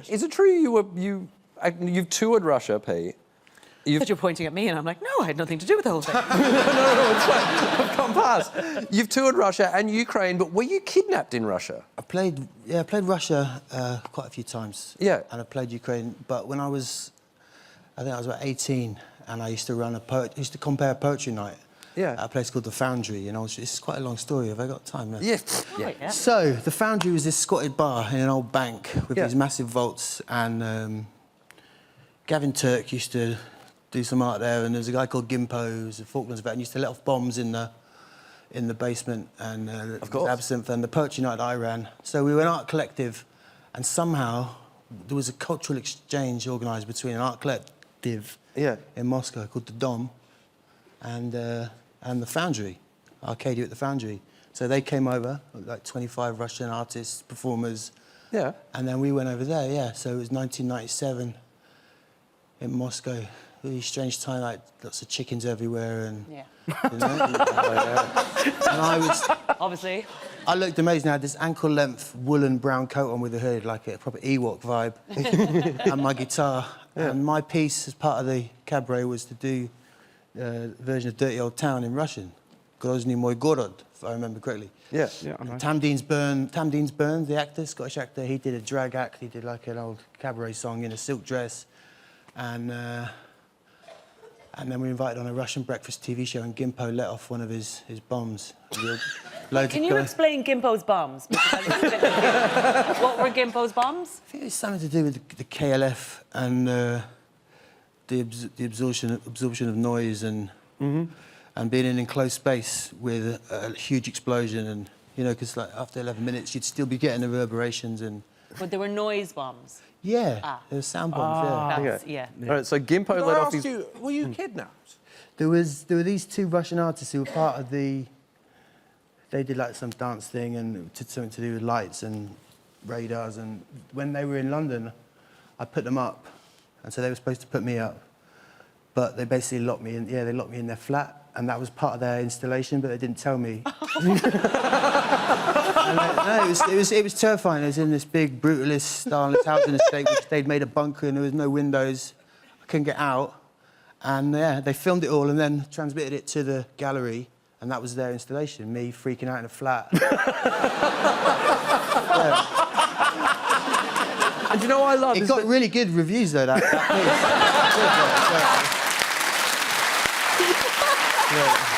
changed. Is it true you've toured Russia, Pete? But you're pointing at me and I'm like, no, I had nothing to do with the whole thing. no, it's fine. I've gone past. You've toured Russia and Ukraine, but were you kidnapped in Russia? I played Russia quite a few times. Yeah. And I played Ukraine, but when I think I was about 18, and I used to compare poetry night. Yeah. At a place called the Foundry, and it's quite a long story. Have I got time? Yeah. Yeah. So the Foundry was this squatted bar in an old bank with these massive vaults, and Gavin Turk used to do some art there, and there's a guy called Gimpo, who's a Falklands vet, and used to let off bombs in the basement, and of course. Absinthe, and the poetry night I ran. So we were an art collective, and somehow there was a cultural exchange organised between an art collective in Moscow called the Dom and the Foundry, Arcadia at the Foundry. So they came over, like 25 Russian artists, performers. Yeah. And then we went over there, yeah. So it was 1997 in Moscow. Really strange time, like lots of chickens everywhere and... Yeah. You know? And I was... Obviously. I looked amazing. I had this ankle-length woolen brown coat on with a hood, like a proper Ewok vibe, and my guitar. Yeah. And my piece, as part of the cabaret, was to do a version of Dirty Old Town in Russian. Grozny Moy Gorod, if I remember correctly. Yeah. Tam Dean's Burn, the actor, Scottish actor, he did a drag act. He did like an old cabaret song in a silk dress. And then we invited on a Russian breakfast TV show, and Gimpo let off one of his bombs. Can you explain Gimpo's bombs? What were Gimpo's bombs? I think it's something to do with the KLF and the absorption of noise and being in an enclosed space with a huge explosion, and you know, because like after 11 minutes you'd still be getting the reverberations and. But there were noise bombs. Yeah, there were sound bombs. Yeah. All right, so Gimpo let off his... Were you kidnapped? There were these two Russian artists who were part of the. They did like some dance thing and did something to do with lights and radars. And when they were in London, I put them up, and so they were supposed to put me up, but they basically locked me in. Yeah, they locked me in their flat, and that was part of their installation, but they didn't tell me. It was terrifying. It was in this big brutalist, Stalinist housing estate, which they'd made a bunker, and there was no windows. I couldn't get out. And yeah, they filmed it all and then transmitted it to the gallery, and that was their installation, me freaking out in a flat. And you know what I love? It got really good reviews, though, that piece. Yeah.